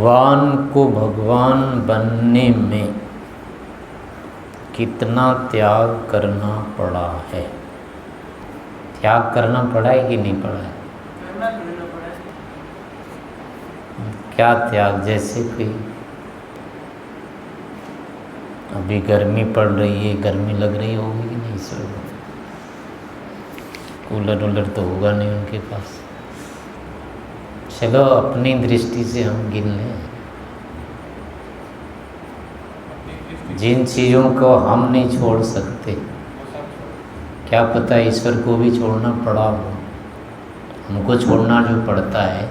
भगवान को भगवान बनने में कितना त्याग करना पड़ा है? त्याग करना पड़ा है कि नहीं पड़ा है? करना पड़ा है। क्या त्याग? जैसे कोई अभी गर्मी पड़ रही है, गर्मी लग रही होगी कि नहीं? सब कूलर वूलर तो होगा नहीं उनके पास। चलो अपनी दृष्टि से हम गिन लें जिन चीज़ों को हम नहीं छोड़ सकते, क्या पता ईश्वर को भी छोड़ना पड़ा हो। हमको छोड़ना जो पड़ता है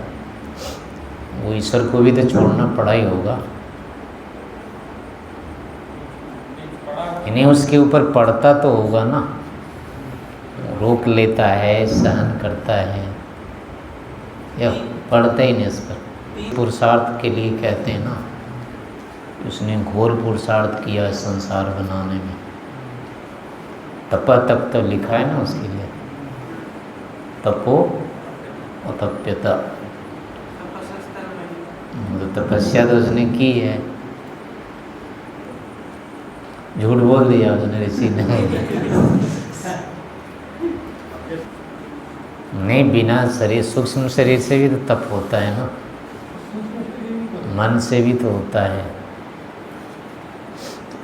वो ईश्वर को भी तो छोड़ना पड़ा ही होगा। इन्हें उसके ऊपर पड़ता तो होगा ना, रोक लेता है, सहन करता है, या पड़ता ही नहीं उस पर। पुरुषार्थ के लिए कहते हैं ना, उसने घोर पुरुषार्थ किया है संसार बनाने में। तपा तप तो लिखा है ना उसके लिए, तपो अतप्यता, मतलब तपस्या तो उसने की है। झूठ बोल दिया उसने, ऋषि ने नहीं। बिना शरीर, सूक्ष्म शरीर से भी तो तप होता है ना, मन से भी तो होता है,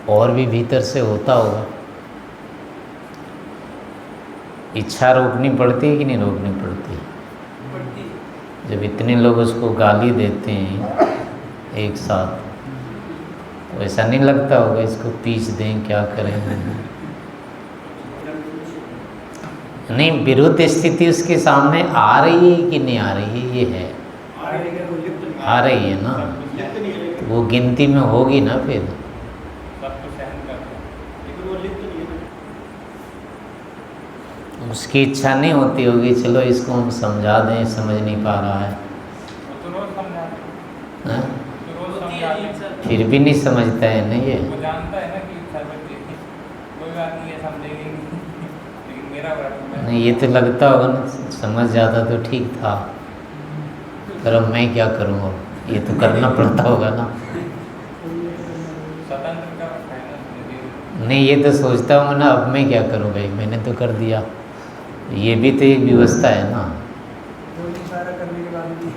और भी भीतर से होता होगा। इच्छा रोकनी पड़ती है कि नहीं रोकनी पड़ती? जब इतने लोग उसको गाली देते हैं एक साथ, तो ऐसा नहीं लगता होगा इसको पीस दें, क्या करें? नहीं, विरुद्ध स्थिति उसके सामने आ रही है कि नहीं आ रही है? ये है, आ रही है ना, तो वो गिनती में होगी ना फिर। उसकी इच्छा नहीं होती होगी, चलो इसको हम समझा दें, समझ नहीं पा रहा है, फिर भी नहीं समझता है ना ये। वो जानता है ना कि कोई बात नहीं है, समझेंगे, लेकिन मेरा नहीं, ये तो लगता होगा ना, समझ जाता तो ठीक था, पर अब मैं क्या करूँ, अब ये तो करना पड़ता होगा ना। स्वतंत्र का फायदा नहीं, ये तो सोचता हूँ ना, अब मैं क्या करूँ भाई, मैंने तो कर दिया। ये भी तो एक व्यवस्था है ना। करने के बाद भी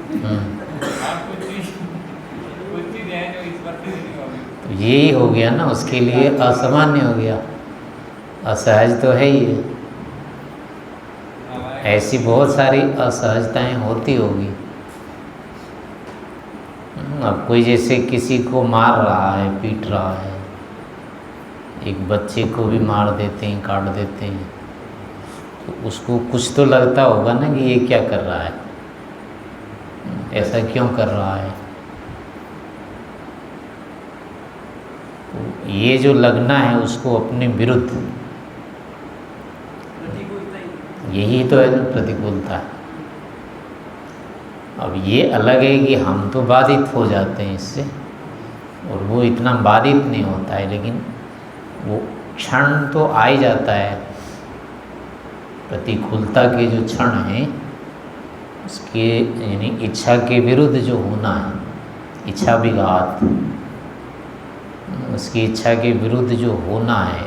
कुछ चीज़ें हैं जो इस पर नहीं होगी। तो यही हो गया ना, उसके लिए असामान्य हो गया, असहज तो है ही है। ऐसी बहुत सारी असहजताएं होती होगी। अब कोई जैसे किसी को मार रहा है, पीट रहा है, एक बच्चे को भी मार देते हैं, काट देते हैं, तो उसको कुछ तो लगता होगा ना कि ये क्या कर रहा है, ऐसा क्यों कर रहा है। तो ये जो लगना है उसको अपने विरुद्ध, यही तो है जो प्रतिकूलता है। अब ये अलग है कि हम तो बाधित हो जाते हैं इससे, और वो इतना बाधित नहीं होता है, लेकिन वो क्षण तो आ ही जाता है। प्रतिकूलता के जो क्षण हैं उसके, यानी इच्छा के विरुद्ध जो होना है, इच्छा विघात, उसकी इच्छा के विरुद्ध जो होना है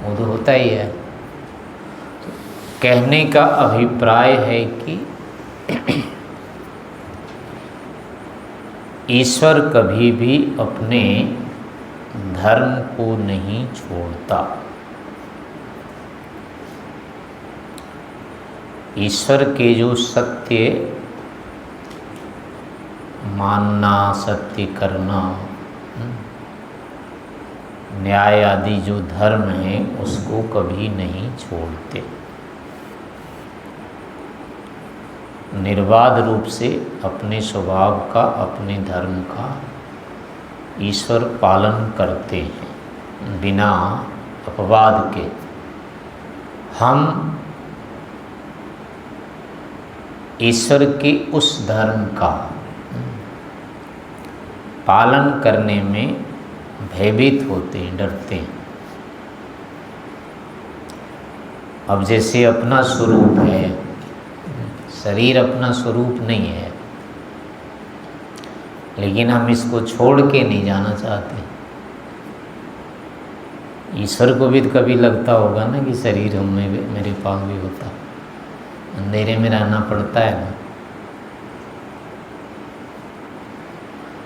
वो तो होता ही है। तो कहने का अभिप्राय है कि ईश्वर कभी भी अपने धर्म को नहीं छोड़ता। ईश्वर के जो सत्य मानना, सत्य करना, न्याय आदि जो धर्म है उसको कभी नहीं छोड़ते। निर्बाध रूप से अपने स्वभाव का, अपने धर्म का ईश्वर पालन करते हैं बिना अपवाद के। हम ईश्वर के उस धर्म का पालन करने में भयभीत होते हैं, डरते हैं। अब जैसे अपना स्वरूप है, शरीर अपना स्वरूप नहीं है, लेकिन हम इसको छोड़ के नहीं जाना चाहते। ईश्वर को भी तो कभी लगता होगा ना कि शरीर हमें मेरे पास भी होता, अंधेरे में रहना पड़ता है ना।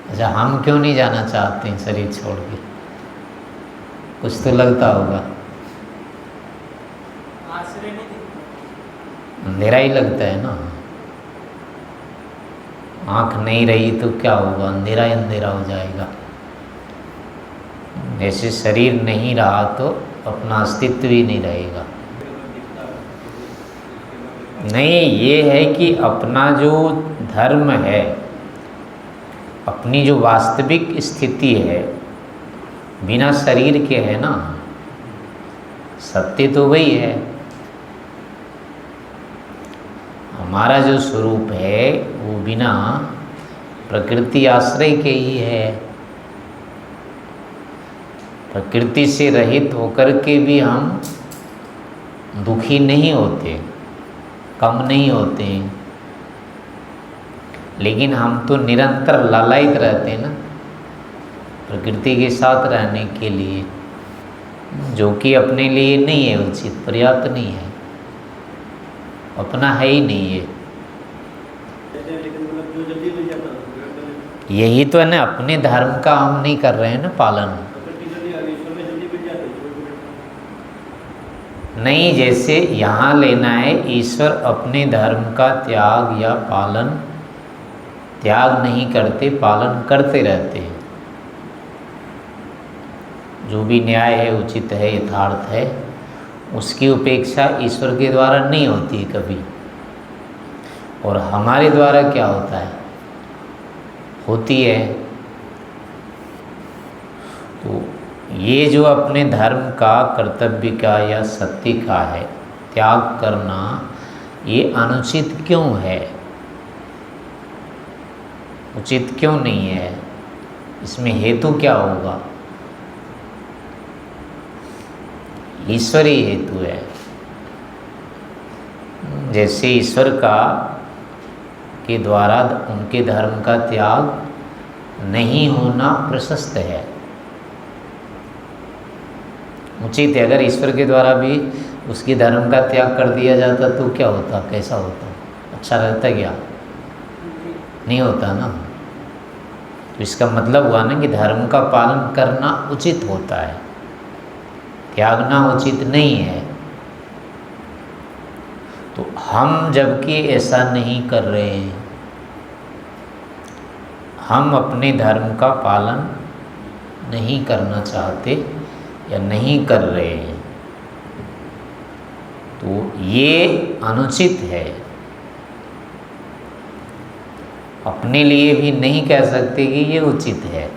अच्छा, हम क्यों नहीं जाना चाहते हैं शरीर छोड़ के? कुछ तो लगता होगा, आश्रय नहीं दिखता। अंधेरा ही लगता है ना। आँख नहीं रही तो क्या होगा? अंधेरा ही अंधेरा हो जाएगा। जैसे शरीर नहीं रहा तो अपना अस्तित्व ही नहीं रहेगा। नहीं, ये है कि अपना जो धर्म है, अपनी जो वास्तविक स्थिति है, बिना शरीर के है ना, सत्य तो वही है। हमारा जो स्वरूप है वो बिना प्रकृति आश्रय के ही है। प्रकृति से रहित होकर के भी हम दुखी नहीं होते, कम नहीं होते, लेकिन हम तो निरंतर लालायित रहते हैं ना प्रकृति के साथ रहने के लिए, जो कि अपने लिए नहीं है उचित, पर्याप्त नहीं है, अपना है ही नहीं है। यही तो है ना, अपने धर्म का हम नहीं कर रहे हैं ना पालन। नहीं, जैसे यहाँ लेना है, ईश्वर अपने धर्म का त्याग या पालन, त्याग नहीं करते, पालन करते रहते हैं। जो भी न्याय है, उचित है, यथार्थ है, उसकी उपेक्षा ईश्वर के द्वारा नहीं होती है कभी। और हमारे द्वारा क्या होता है? होती है। तो ये जो अपने धर्म का, कर्तव्य का या सत्य का है त्याग करना, ये अनुचित क्यों है? उचित क्यों नहीं है? इसमें हेतु क्या होगा? ईश्वरीय हेतु है। जैसे ईश्वर का के द्वारा उनके धर्म का त्याग नहीं होना प्रशस्त है, उचित है। अगर ईश्वर के द्वारा भी उसके धर्म का त्याग कर दिया जाता तो क्या होता, कैसा होता? अच्छा रहता क्या? नहीं होता ना। तो इसका मतलब हुआ ना कि धर्म का पालन करना उचित होता है, त्यागना उचित नहीं है। तो हम जबकि ऐसा नहीं कर रहे हैं, हम अपने धर्म का पालन नहीं करना चाहते या नहीं कर रहे हैं, तो ये अनुचित है। अपने लिए भी नहीं कह सकते कि ये उचित है।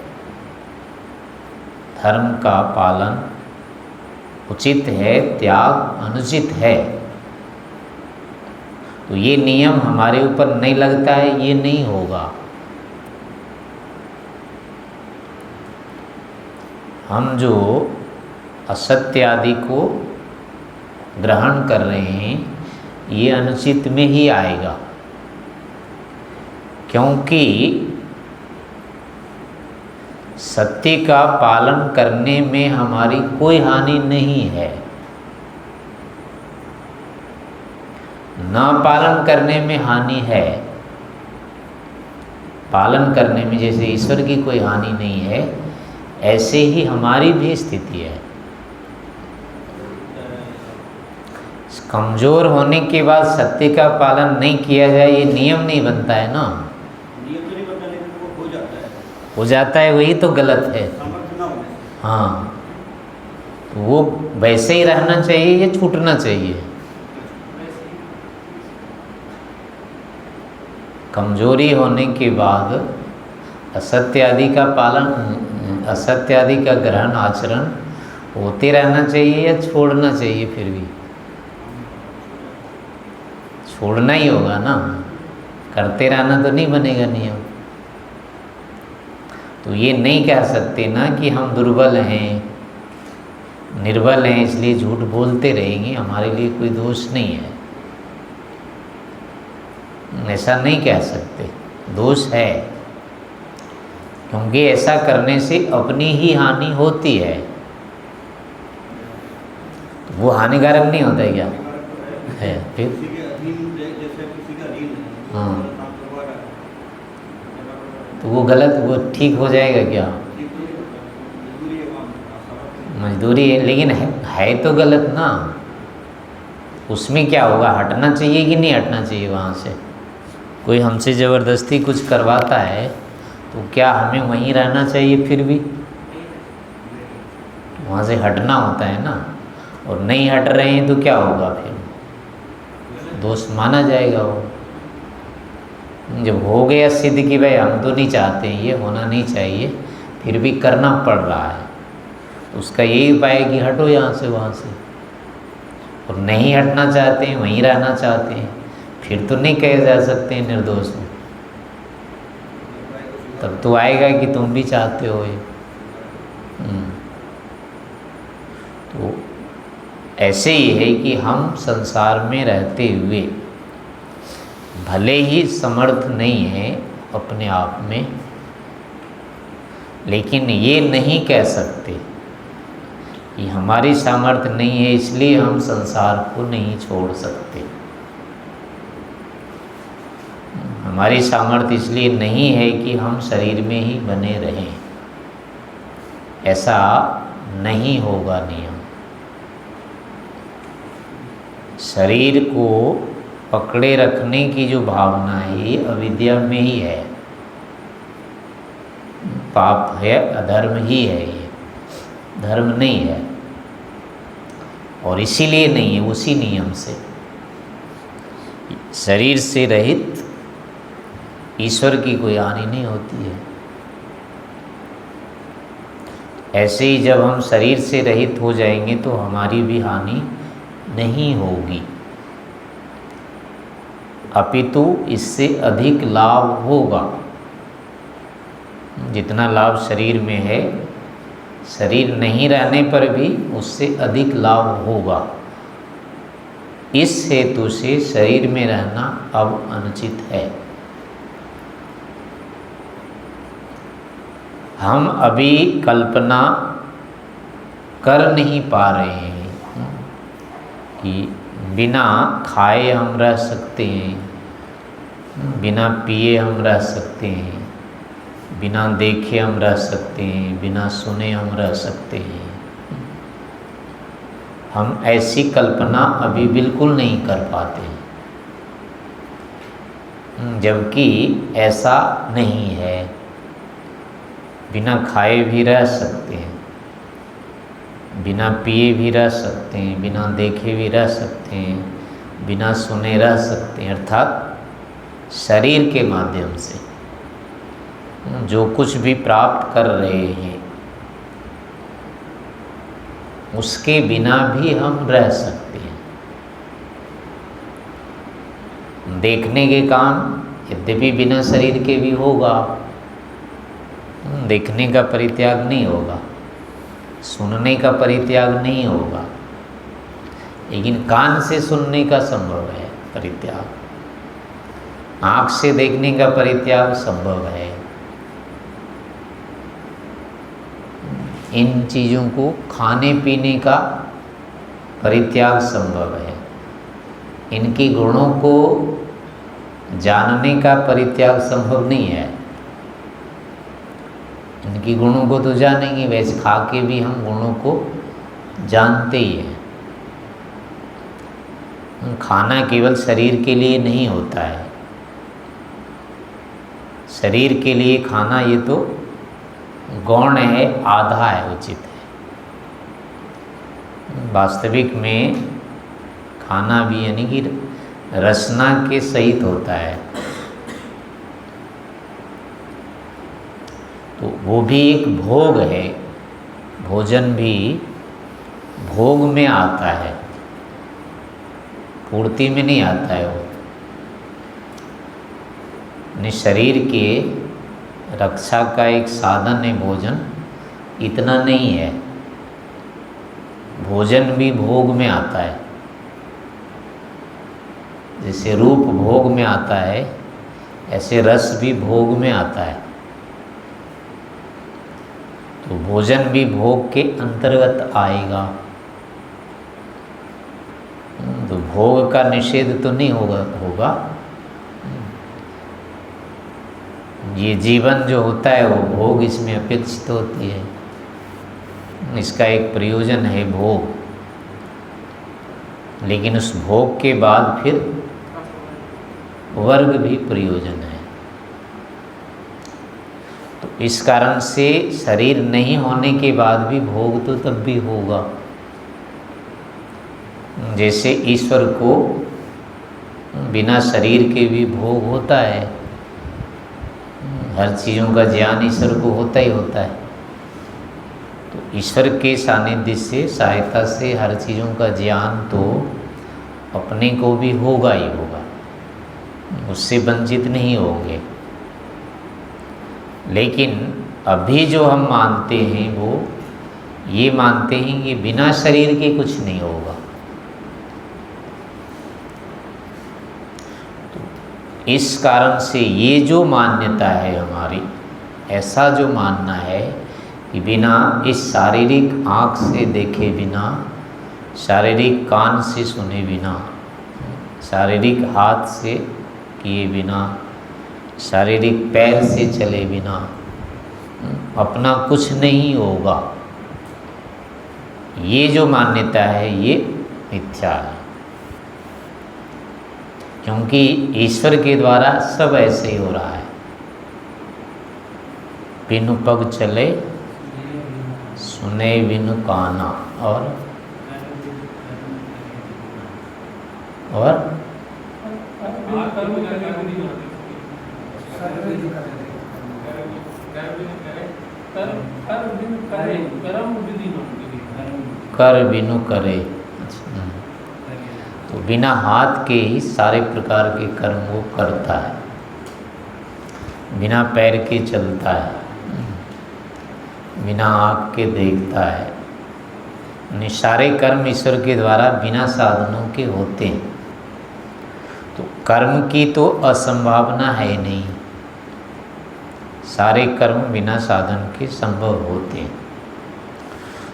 धर्म का पालन उचित है, त्याग अनुचित है। तो ये नियम हमारे ऊपर नहीं लगता है, ये नहीं होगा। हम जो असत्य आदि को ग्रहण कर रहे हैं, ये अनुचित में ही आएगा, क्योंकि सत्य का पालन करने में हमारी कोई हानि नहीं है, न पालन करने में हानि है। पालन करने में जैसे ईश्वर की कोई हानि नहीं है, ऐसे ही हमारी भी स्थिति है। कमज़ोर होने के बाद सत्य का पालन नहीं किया जाए, ये नियम नहीं बनता है ना। नियम तो नहीं बनता, लेकिन वो हो जाता है। हो जाता है, वही तो गलत है। सामर्थ्य ना होने से। हाँ, तो वो वैसे ही रहना चाहिए या छूटना चाहिए? कमजोरी होने के बाद असत्य आदि का पालन, असत्य आदि का ग्रहण आचरण होते रहना चाहिए या छोड़ना चाहिए? फिर भी छोड़ना ही होगा ना, करते रहना तो नहीं बनेगा नियम। तो ये नहीं कह सकते ना कि हम दुर्बल हैं, निर्बल हैं, इसलिए झूठ बोलते रहेंगे, हमारे लिए कोई दोष नहीं है, ऐसा नहीं कह सकते। दोष है, क्योंकि ऐसा करने से अपनी ही हानि होती है। तो वो हानिकारक नहीं होता है क्या? है फिर किसी के अधीन जैसे किसी का अधीन है, हाँ। काम करवा रहा है, तो वो गलत, वो ठीक हो जाएगा क्या? ठीक नहीं होता, मजबूरी है काम, मजदूरी है, लेकिन है तो गलत ना। उसमें क्या होगा, हटना चाहिए कि नहीं हटना चाहिए वहाँ से? कोई हमसे ज़बरदस्ती कुछ करवाता है तो क्या हमें वहीं रहना चाहिए? फिर भी वहाँ से हटना होता है ना। और नहीं हट रहे हैं तो क्या होगा? फिर दोस्त माना जाएगा। वो जब हो गया सिद्ध कि भाई हम तो नहीं चाहते, ये होना नहीं चाहिए, फिर भी करना पड़ रहा है, तो उसका यही उपाय है कि हटो यहाँ से, वहाँ से। और नहीं हटना चाहते हैं, वहीं रहना चाहते हैं, फिर तो नहीं कहे जा सकते हैं निर्दोष में। तब तो आएगा कि तुम भी चाहते हो ये। तो ऐसे ही है कि हम संसार में रहते हुए भले ही समर्थ नहीं है अपने आप में, लेकिन ये नहीं कह सकते कि हमारी सामर्थ्य नहीं है इसलिए हम संसार को नहीं छोड़ सकते, हमारी सामर्थ्य इसलिए नहीं है कि हम शरीर में ही बने रहें। ऐसा नहीं होगा नियम। शरीर को पकड़े रखने की जो भावना है ये अविद्या में ही है, पाप है, अधर्म ही है, ये धर्म नहीं है। और इसीलिए नहीं है, उसी नियम से शरीर से रहित ईश्वर की कोई हानि नहीं होती है। ऐसे ही जब हम शरीर से रहित हो जाएंगे तो हमारी भी हानि नहीं होगी, अपितु इससे अधिक लाभ होगा। जितना लाभ शरीर में है, शरीर नहीं रहने पर भी उससे अधिक लाभ होगा। इस हेतु से शरीर में रहना अब अनुचित है। हम अभी कल्पना कर नहीं पा रहे हैं कि बिना खाए हम रह सकते हैं, बिना पिए हम रह सकते हैं, बिना देखे हम रह सकते हैं, बिना सुने हम रह सकते हैं। हम ऐसी कल्पना अभी बिल्कुल नहीं कर पाते, जबकि ऐसा नहीं है। बिना खाए भी रह सकते हैं, बिना पिए भी रह सकते हैं, बिना देखे भी रह सकते हैं, बिना सुने रह सकते हैं। अर्थात शरीर के माध्यम से जो कुछ भी प्राप्त कर रहे हैं उसके बिना भी हम रह सकते हैं। देखने के काम यद्यपि बिना शरीर के भी होगा, देखने का परित्याग नहीं होगा, सुनने का परित्याग नहीं होगा, लेकिन कान से सुनने का संभव है परित्याग, आँख से देखने का परित्याग संभव है। इन चीज़ों को खाने पीने का परित्याग संभव है, इनके गुणों को जानने का परित्याग संभव नहीं है। इनकी गुणों को तो जानेंगे, वैसे खा के भी हम गुणों को जानते ही हैं। खाना केवल शरीर के लिए नहीं होता है, शरीर के लिए खाना ये तो गौण है, आधा है, उचित है। वास्तविक में खाना भी यानी कि रसना के सहित होता है, तो वो भी एक भोग है। भोजन भी भोग में आता है, पूर्ति में नहीं आता है। वो अपने शरीर के रक्षा का एक साधन है भोजन, इतना नहीं है। भोजन भी भोग में आता है, जैसे रूप भोग में आता है ऐसे रस भी भोग में आता है। तो भोजन भी भोग के अंतर्गत आएगा। तो भोग का निषेध तो नहीं होगा। ये जीवन जो होता है वो भोग इसमें अपेक्षित होती है, इसका एक प्रयोजन है भोग, लेकिन उस भोग के बाद फिर वर्ग भी प्रयोजन है। तो इस कारण से शरीर नहीं होने के बाद भी भोग तो तब भी होगा। जैसे ईश्वर को बिना शरीर के भी भोग होता है, हर चीज़ों का ज्ञान ईश्वर को होता ही होता है। तो ईश्वर के सानिध्य से, सहायता से हर चीज़ों का ज्ञान तो अपने को भी होगा ही होगा, उससे वंचित नहीं होंगे। लेकिन अभी जो हम मानते हैं वो ये मानते हैं कि बिना शरीर के कुछ नहीं होगा। तो इस कारण से ये जो मान्यता है हमारी, ऐसा जो मानना है कि बिना इस शारीरिक आँख से देखे बिना, शारीरिक कान से सुने बिना, शारीरिक हाथ से किए बिना, शारीरिक पैर से चले बिना अपना कुछ नहीं होगा, ये जो मान्यता है ये मिथ्या है। क्योंकि ईश्वर के द्वारा सब ऐसे ही हो रहा है। बिनु पग चले सुने बिनु काना, और कर बिनु करे। तो बिना हाथ के ही सारे प्रकार के कर्म वो करता है, बिना पैर के चलता है, बिना आँख के देखता है। यानी सारे कर्म ईश्वर के द्वारा बिना साधनों के होते हैं। तो कर्म की तो असंभावना है नहीं, सारे कर्म बिना साधन के संभव होते हैं।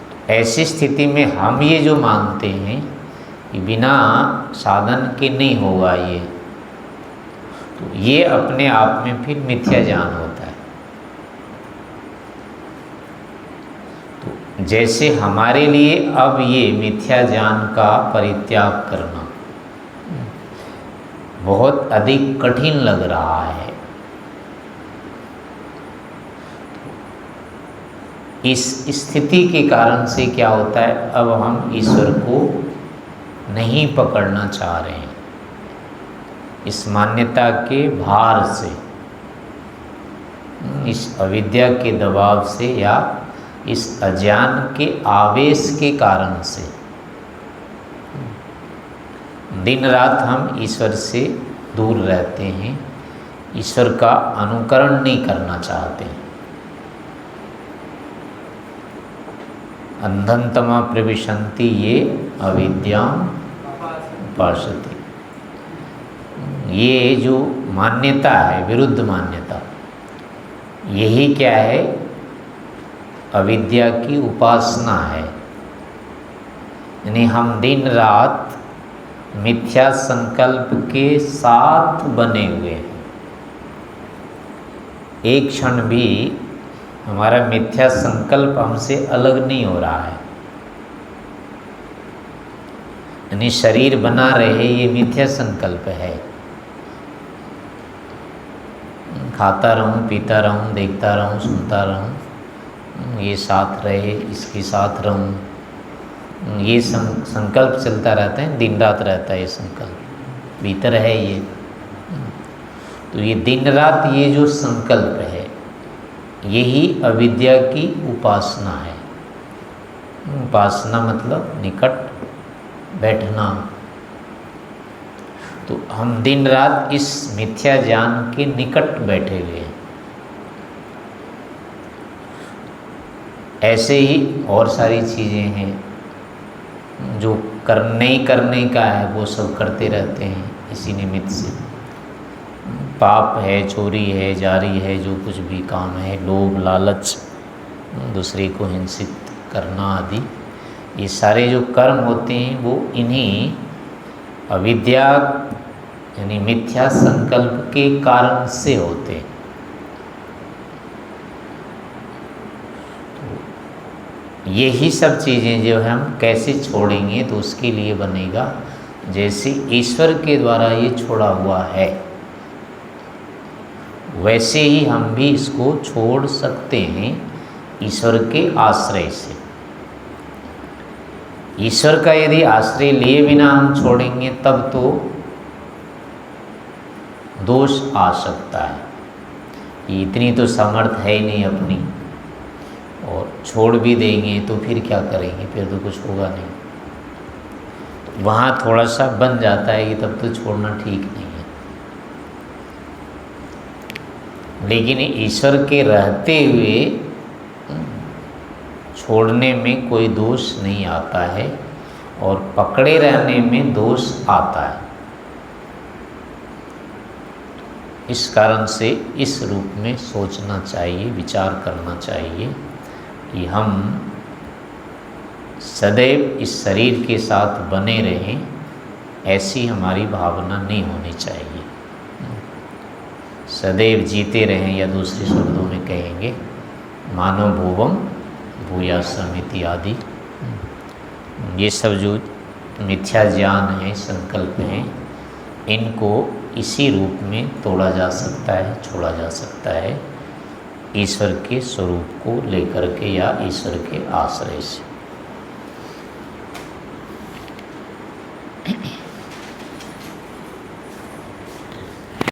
तो ऐसी स्थिति में हम ये जो मानते हैं कि बिना साधन के नहीं होगा ये, तो ये अपने आप में फिर मिथ्या ज्ञान होता है। तो जैसे हमारे लिए अब ये मिथ्या ज्ञान का परित्याग करना बहुत अधिक कठिन लग रहा है, इस स्थिति के कारण से क्या होता है, अब हम ईश्वर को नहीं पकड़ना चाह रहे हैं। इस मान्यता के भार से, इस अविद्या के दबाव से या इस अज्ञान के आवेश के कारण से दिन रात हम ईश्वर से दूर रहते हैं, ईश्वर का अनुकरण नहीं करना चाहते हैं। अंधन्तमा प्रविशन्ति ये अविद्याम उपासते। ये जो मान्यता है, विरुद्ध मान्यता, यही क्या है, अविद्या की उपासना है। यानी हम दिन रात मिथ्या संकल्प के साथ बने हुए हैं। एक क्षण भी हमारा मिथ्या संकल्प हमसे अलग नहीं हो रहा है। यानी शरीर बना रहे ये मिथ्या संकल्प है। खाता रहूं, पीता रहूं, देखता रहूं, सुनता रहूं, ये साथ रहे, इसके साथ रहूं, ये संकल्प चलता रहता है, दिन रात रहता है ये संकल्प, भीतर है ये। तो ये दिन रात ये जो संकल्प है, यही अविद्या की उपासना है। उपासना मतलब निकट बैठना। तो हम दिन रात इस मिथ्या ज्ञान के निकट बैठे हुए हैं। ऐसे ही और सारी चीज़ें हैं जो करने का है, वो सब करते रहते हैं इसी निमित्त से। पाप है, चोरी है, जारी है, जो कुछ भी काम है, लोभ लालच, दूसरे को हिंसित करना आदि, ये सारे जो कर्म होते हैं वो इन्हीं अविद्या यानी मिथ्या संकल्प के कारण से होते हैं। तो यही सब चीज़ें जो है हम कैसे छोड़ेंगे, तो उसके लिए बनेगा जैसे ईश्वर के द्वारा ये छोड़ा हुआ है वैसे ही हम भी इसको छोड़ सकते हैं ईश्वर के आश्रय से। ईश्वर का यदि आश्रय लिए बिना हम छोड़ेंगे तब तो दोष आ सकता है। इतनी तो सामर्थ्य है ही नहीं अपनी, और छोड़ भी देंगे तो फिर क्या करेंगे, फिर तो कुछ होगा नहीं। तो वहाँ थोड़ा सा बन जाता है कि तब तो छोड़ना ठीक नहीं है। लेकिन ईश्वर के रहते हुए छोड़ने में कोई दोष नहीं आता है, और पकड़े रहने में दोष आता है। इस कारण से इस रूप में सोचना चाहिए, विचार करना चाहिए कि हम सदैव इस शरीर के साथ बने रहें, ऐसी हमारी भावना नहीं होनी चाहिए। सदैव जीते रहें, या दूसरे शब्दों में कहेंगे मानो भुवम भूयासम इत्यादि। ये सब जो मिथ्या ज्ञान है, संकल्प हैं, इनको इसी रूप में तोड़ा जा सकता है, छोड़ा जा सकता है ईश्वर के स्वरूप को लेकर के या ईश्वर के आश्रय से।